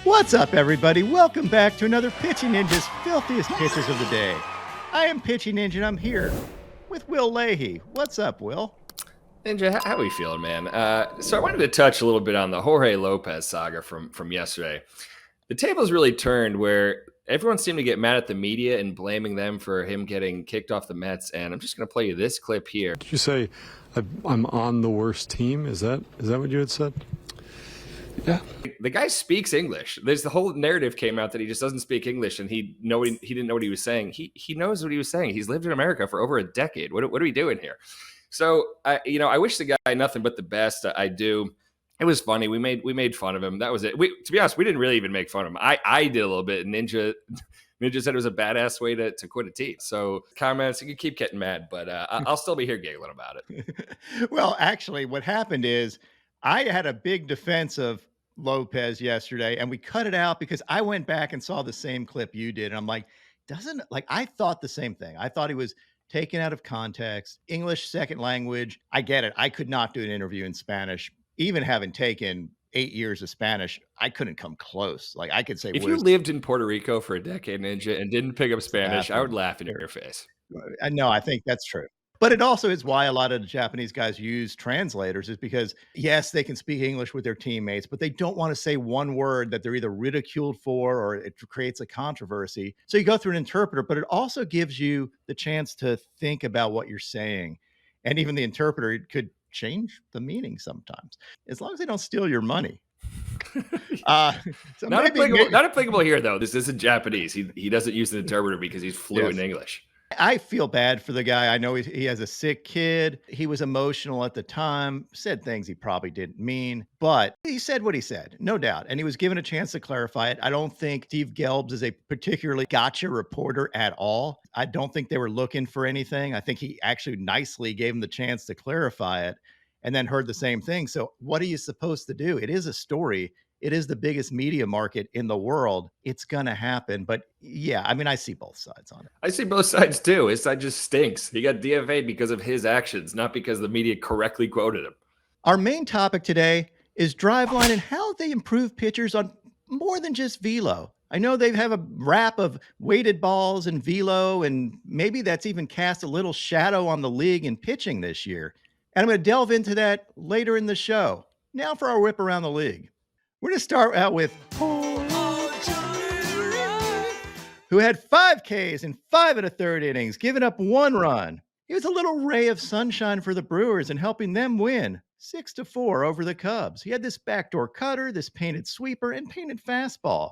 What's up, everybody? Welcome back to another Pitching Ninja's Filthiest Pitches of the Day. I am Pitching Ninja, and I'm here with Will Leahey. What's up, Will? Ninja, how are we feeling, man? So I wanted to touch a little bit on the Jorge Lopez saga from yesterday. The tables really turned where everyone seemed to get mad at the media and blaming them for him getting kicked off the Mets. And I'm just going to play you this clip here. Did you say I'm on the worst team? Is that what you had said? Yeah. The guy speaks English. There's the whole narrative came out that he just doesn't speak English and he didn't know what he was saying. He knows what he was saying. He's lived in America for over a decade. What are we doing here? So I wish the guy nothing but the best. I do. It was funny. We made fun of him. That was it. To be honest, we didn't really even make fun of him. I did a little bit. Ninja said it was a badass way to quit a team. So comments, you can keep getting mad, but I'll still be here giggling about it. Well, actually, what happened is I had a big defense of Lopez yesterday, and we cut it out because I went back and saw the same clip you did. And I'm like, I thought the same thing. I thought he was taken out of context. English, second language. I get it. I could not do an interview in Spanish. Even having taken 8 years of Spanish, I couldn't come close. Like, I could say, if you lived in Puerto Rico for a decade, Ninja, and didn't pick up Spanish, I would laugh in your face. No, I think that's true. But it also is why a lot of the Japanese guys use translators, is because, yes, they can speak English with their teammates, but they don't want to say one word that they're either ridiculed for or it creates a controversy. So you go through an interpreter, but it also gives you the chance to think about what you're saying. And even the interpreter could change the meaning sometimes, as long as they don't steal your money. So not applicable here, though. This isn't Japanese. He doesn't use an interpreter because he's fluent in English. I feel bad for the guy. I know he has a sick kid. He was emotional at the time, said things he probably didn't mean, but he said what he said, no doubt. And he was given a chance to clarify it. I don't think Steve Gelbs is a particularly gotcha reporter at all. I don't think they were looking for anything. I think he actually nicely gave him the chance to clarify it and then heard the same thing. So what are you supposed to do? It is a story. It is the biggest media market in the world. It's going to happen. But yeah, I mean, I see both sides on it. I see both sides too. His side just stinks. He got DFA'd because of his actions, not because the media correctly quoted him. Our main topic today is Driveline and how they improve pitchers on more than just velo. I know they have a rap of weighted balls and velo, and maybe that's even cast a little shadow on the league in pitching this year. And I'm going to delve into that later in the show. Now for our whip around the league. We're going to start out with who had 5 Ks in 5 1/3 innings, giving up 1 run. He was a little ray of sunshine for the Brewers and helping them win 6-4 over the Cubs. He had this backdoor cutter, this painted sweeper, and painted fastball.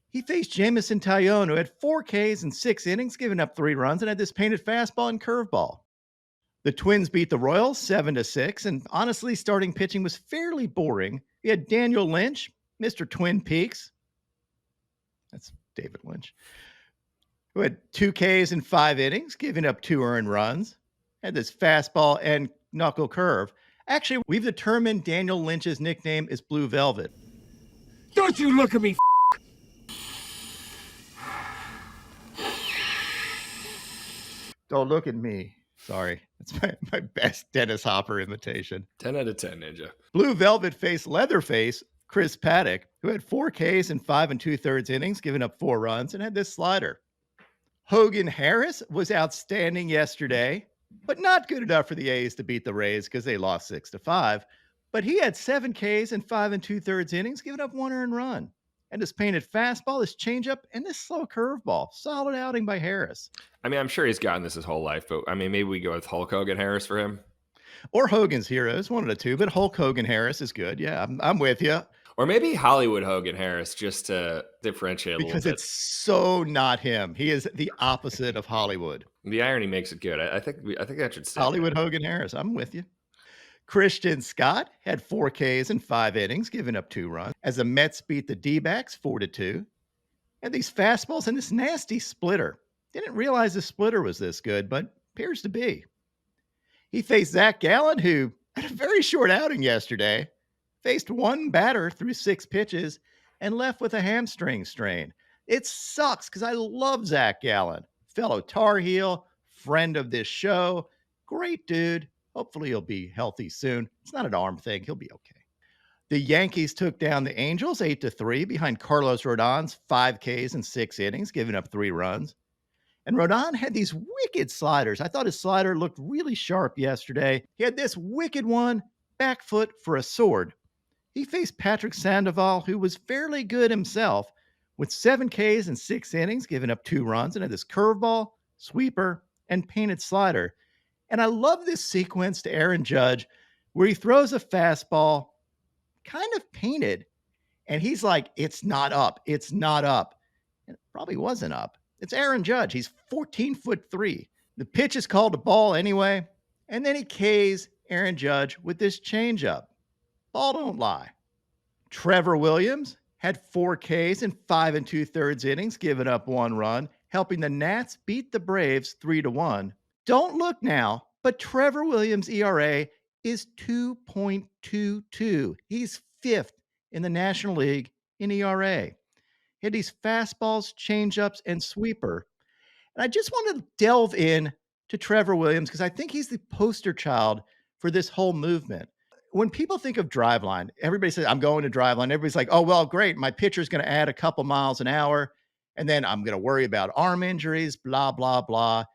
He faced Jamison Tyone, who had 4 Ks in 6 innings, giving up 3 runs, and had this painted fastball and curveball. The Twins beat the Royals 7-6, and honestly, starting pitching was fairly boring. We had Daniel Lynch, Mr. Twin Peaks. That's David Lynch, who had 2 Ks in 5 innings, giving up 2 earned runs. Had this fastball and knuckle curve. Actually, we've determined Daniel Lynch's nickname is Blue Velvet. Don't you look at me, Don't look at me. Sorry. That's my best Dennis Hopper imitation. 10 out of 10, Ninja. Blue Velvet faced Leatherface, Chris Paddock, who had 4 Ks in 5 2/3 innings, giving up 4 runs, and had this slider. Hogan Harris was outstanding yesterday, but not good enough for the A's to beat the Rays because they lost 6-5. But he had 7 Ks in 5 2/3 innings, giving up 1 earned run. And his painted fastball, his changeup, and this slow curveball. Solid outing by Harris. I mean, I'm sure he's gotten this his whole life, but I mean, maybe we go with Hulk Hogan Harris for him. Or Hogan's Heroes, one of the two, but Hulk Hogan Harris is good. Yeah, I'm with you. Or maybe Hollywood Hogan Harris, just to differentiate a little bit. Because it's so not him. He is the opposite of Hollywood. The irony makes it good. I think that should stay. Hollywood Hogan Harris. I'm with you. Christian Scott had 4 Ks in 5 innings, giving up 2 runs, as the Mets beat the D-backs 4-2. And these fastballs and this nasty splitter. Didn't realize the splitter was this good, but appears to be. He faced Zach Gallen, who had a very short outing yesterday, faced 1 batter through 6 pitches, and left with a hamstring strain. It sucks because I love Zach Gallen, fellow Tar Heel, friend of this show, great dude. Hopefully he'll be healthy soon. It's not an arm thing. He'll be okay. The Yankees took down the Angels 8-3 behind Carlos Rodon's 5 Ks in 6 innings, giving up 3 runs. And Rodon had these wicked sliders. I thought his slider looked really sharp yesterday. He had this wicked one, back foot for a sword. He faced Patrick Sandoval, who was fairly good himself, with 7 Ks in 6 innings, giving up 2 runs, and had this curveball, sweeper, and painted slider. And I love this sequence to Aaron Judge where he throws a fastball kind of painted, and he's like, it's not up. It's not up. And it probably wasn't up. It's Aaron Judge. He's 14'3". The pitch is called a ball anyway, and then he Ks Aaron Judge with this changeup. Ball don't lie. Trevor Williams had 4 Ks in 5 2/3 innings, giving up 1 run, helping the Nats beat the Braves 3-1. Don't look now, but Trevor Williams' ERA is 2.22. He's 5th in the National League in ERA. He had these fastballs, changeups, and sweeper. And I just want to delve in to Trevor Williams because I think he's the poster child for this whole movement. When people think of Driveline, everybody says, I'm going to Driveline. Everybody's like, oh, well, great. My pitcher's going to add a couple miles an hour. And then I'm going to worry about arm injuries, blah, blah, blah,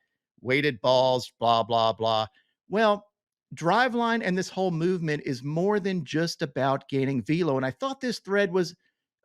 weighted balls, blah, blah, blah. Well, Driveline and this whole movement is more than just about gaining velo. And I thought this thread was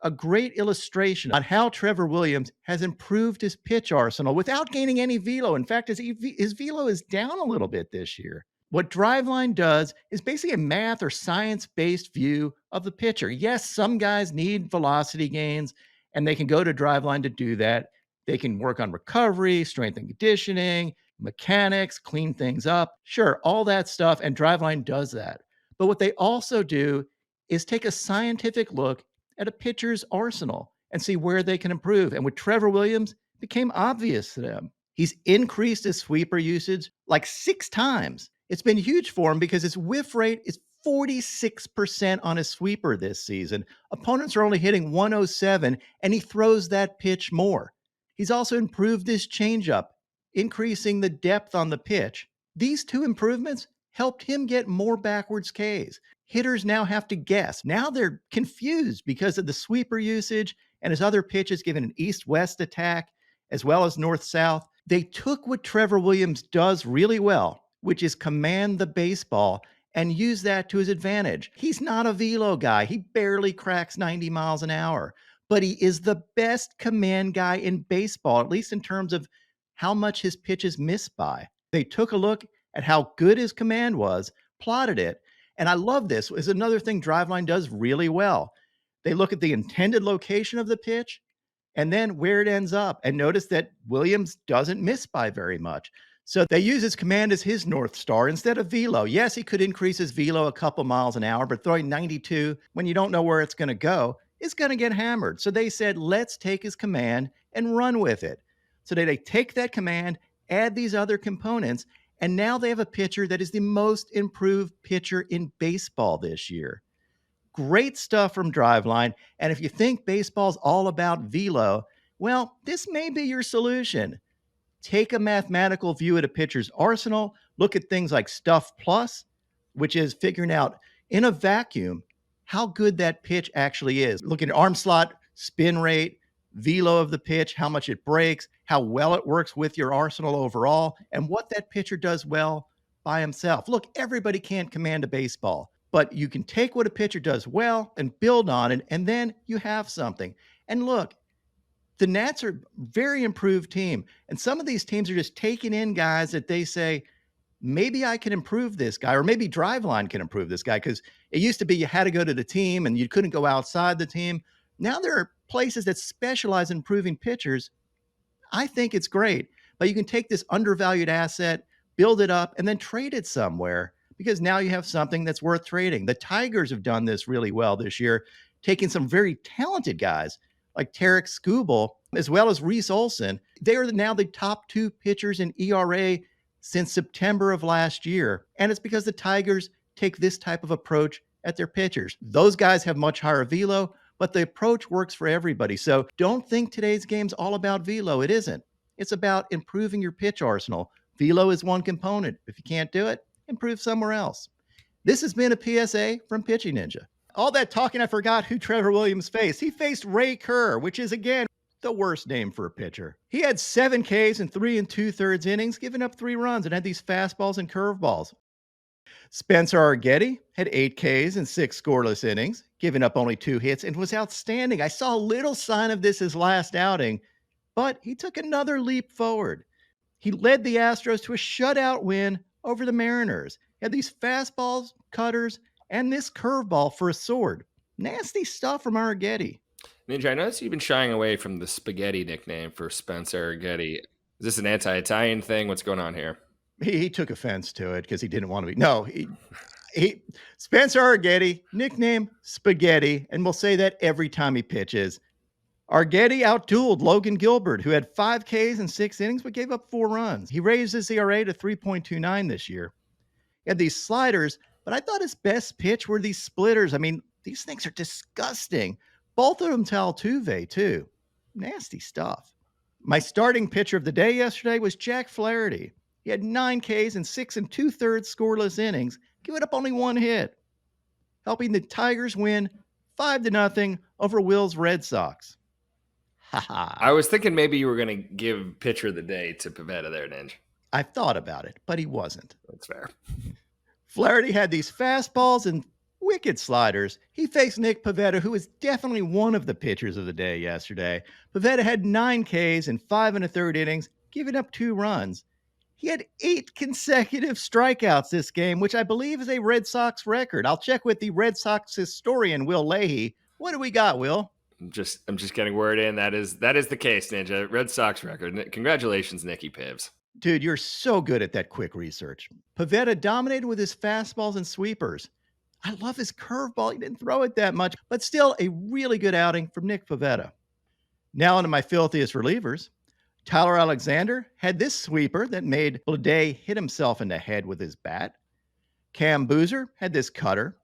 a great illustration on how Trevor Williams has improved his pitch arsenal without gaining any velo. In fact, his velo is down a little bit this year. What Driveline does is basically a math or science-based view of the pitcher. Yes, some guys need velocity gains, and they can go to Driveline to do that. They can work on recovery, strength and conditioning, mechanics, clean things up. Sure, all that stuff, and Driveline does that. But what they also do is take a scientific look at a pitcher's arsenal and see where they can improve. And with Trevor Williams, it became obvious to them. He's increased his sweeper usage like 6 times. It's been huge for him because his whiff rate is 46% on his sweeper this season. Opponents are only hitting 107, and he throws that pitch more. He's also improved his changeup, increasing the depth on the pitch. These 2 improvements helped him get more backwards Ks. Hitters now have to guess. Now they're confused because of the sweeper usage and his other pitches given an east-west attack as well as north-south. They took what Trevor Williams does really well, which is command the baseball, and use that to his advantage. He's not a velo guy. He barely cracks 90 miles an hour, but he is the best command guy in baseball, at least in terms of how much his pitches miss by. They took a look at how good his command was, plotted it, and I love this. It's another thing Driveline does really well. They look at the intended location of the pitch and then where it ends up, and notice that Williams doesn't miss by very much. So they use his command as his North Star instead of velo. Yes, he could increase his velo a couple miles an hour, but throwing 92 when you don't know where it's going to go is going to get hammered. So they said, let's take his command and run with it. So they take that command, add these other components, and now they have a pitcher that is the most improved pitcher in baseball this year. Great stuff from Driveline. And if you think baseball's all about velo, well, this may be your solution. Take a mathematical view at a pitcher's arsenal, look at things like Stuff Plus, which is figuring out in a vacuum how good that pitch actually is. Look at arm slot, spin rate, velo of the pitch, how much it breaks, how well it works with your arsenal overall, and what that pitcher does well by himself. Look, everybody can't command a baseball, but you can take what a pitcher does well and build on it, and then you have something. And look, the Nats are a very improved team. And some of these teams are just taking in guys that they say, maybe I can improve this guy, or maybe Driveline can improve this guy. Because it used to be you had to go to the team and you couldn't go outside the team. Now there are places that specialize in improving pitchers. I think it's great. But you can take this undervalued asset, build it up, and then trade it somewhere, because now you have something that's worth trading. The Tigers have done this really well this year, taking some very talented guys like Tarek Skubal, as well as Reese Olson. They are now the top 2 pitchers in ERA since September of last year. And it's because the Tigers take this type of approach at their pitchers. Those guys have much higher velo, but the approach works for everybody. So don't think today's game's all about velo. It isn't. It's about improving your pitch arsenal. Velo is one component. If you can't do it, improve somewhere else. This has been a PSA from Pitching Ninja. All that talking, I forgot who Trevor Williams faced. He faced Ray Kerr, which is, again, the worst name for a pitcher. He had 7 Ks in 3 2/3 innings, giving up 3 runs, and had these fastballs and curveballs. Specer Arrighetti had 8 Ks in 6 scoreless innings, giving up only 2 hits, and was outstanding. I saw a little sign of this his last outing, but he took another leap forward. He led the Astros to a shutout win over the Mariners. He had these fastballs, cutters, and this curveball for a sword. Nasty stuff from Arrighetti. Ninja, I noticed you've been shying away from the spaghetti nickname for Specer Arrighetti. Is this an anti-Italian thing? What's going on here? He took offense to it because he didn't want to be. No, Specer Arrighetti, nickname Spaghetti, and we'll say that every time he pitches. Arrighetti outdueled Logan Gilbert, who had 5 Ks in 6 innings but gave up 4 runs. He raised his ERA to 3.29 this year. He had these sliders, but I thought his best pitch were these splitters. I mean, these things are disgusting. Both of them to Altuve, too. Nasty stuff. My starting pitcher of the day yesterday was Jack Flaherty. He had 9 Ks in 6 2/3 scoreless innings, giving up only 1 hit, helping the Tigers win 5-0 over Will's Red Sox. I was thinking maybe you were going to give pitcher of the day to Pivetta there, Ninja. I thought about it, but he wasn't. That's fair. Flaherty had these fastballs and wicked sliders. He faced Nick Pivetta, who was definitely one of the pitchers of the day yesterday. Pivetta had 9 Ks in 5 1/3 innings, giving up 2 runs. He had 8 consecutive strikeouts this game, which I believe is a Red Sox record. I'll check with the Red Sox historian, Will Leahey. What do we got, Will? I'm just getting word in. That is the case, Ninja. Red Sox record. Congratulations, Nicky Pivs. Dude, you're so good at that quick research. Pivetta dominated with his fastballs and sweepers. I love his curveball. He didn't throw it that much, but still a really good outing from Nick Pivetta. Now into my filthiest relievers. Tyler Alexander had this sweeper that made Leahey hit himself in the head with his bat. Cam Boozer had this cutter.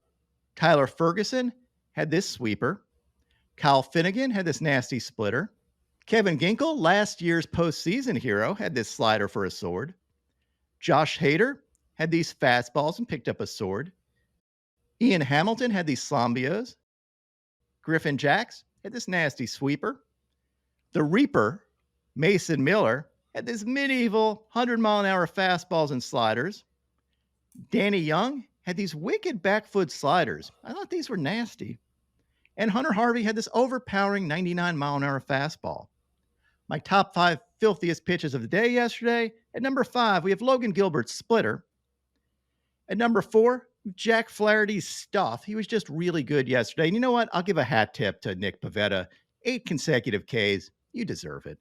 Tyler Ferguson had this sweeper. Kyle Finnegan had this nasty splitter. Kevin Ginkel, last year's postseason hero, had this slider for a sword. Josh Hader had these fastballs and picked up a sword. Ian Hamilton had these slambios. Griffin Jacks had this nasty sweeper. The Reaper, Mason Miller, had this medieval 100-mile-an-hour fastballs and sliders. Danny Young had these wicked back foot sliders. I thought these were nasty. And Hunter Harvey had this overpowering 99-mile-an-hour fastball. My top 5 filthiest pitches of the day yesterday. At number 5, we have Logan Gilbert's splitter. At number 4, Jack Flaherty's stuff. He was just really good yesterday. And you know what? I'll give a hat tip to Nick Pivetta. 8 consecutive Ks. You deserve it.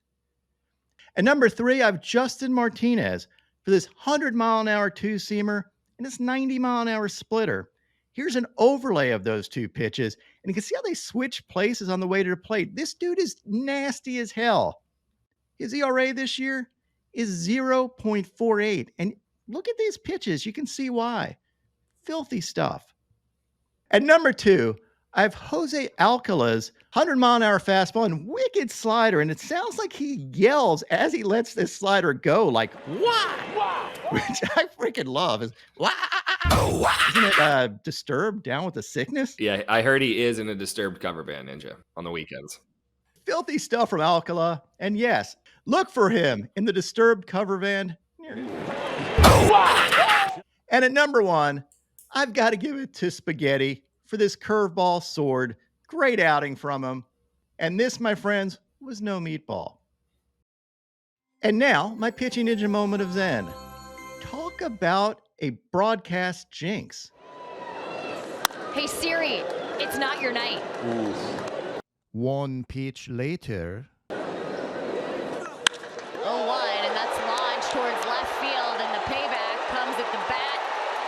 At number 3, I have Justin Martinez for this 100-mile-an-hour two-seamer and this 90-mile-an-hour splitter. Here's an overlay of those 2 pitches, and you can see how they switch places on the way to the plate. This dude is nasty as hell. His ERA this year is 0.48, and look at these pitches. You can see why. Filthy stuff. At number 2, I have Jose Alcala's 100-mile-an-hour fastball and wicked slider, and it sounds like he yells as he lets this slider go, like, "Wah!" Which I freaking love. Is "Wah!" Isn't it Disturbed, Down with the Sickness? Yeah, I heard he is in a Disturbed cover band, Ninja, on the weekends. Filthy stuff from Alcala, and yes, look for him in the Disturbed cover band. And at number 1, I've got to give it to Spaghetti for this curveball sword. Great outing from him. And this, my friends, was no meatball. And now, my pitching ninja moment of Zen. Talk about a broadcast jinx. Hey Siri, it's not your night. One pitch later. 0-1, and that's launched towards left field, and the payback comes at the bat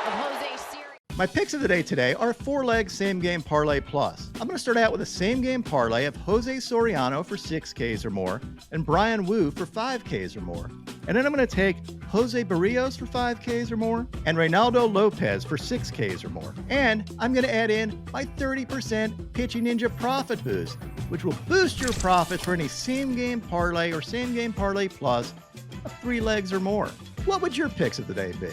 of Jose Siri. My picks of the day today are 4-leg same-game parlay plus. I'm going to start out with a same-game parlay of Jose Soriano for 6 Ks or more and Brian Wu for 5 Ks or more. And then I'm going to take Jose Barrios for 5 Ks or more and Reynaldo Lopez for 6 Ks or more. And I'm going to add in my 30% Pitching Ninja profit boost, which will boost your profits for any same-game parlay or same-game parlay plus of 3 legs or more. What would your picks of the day be?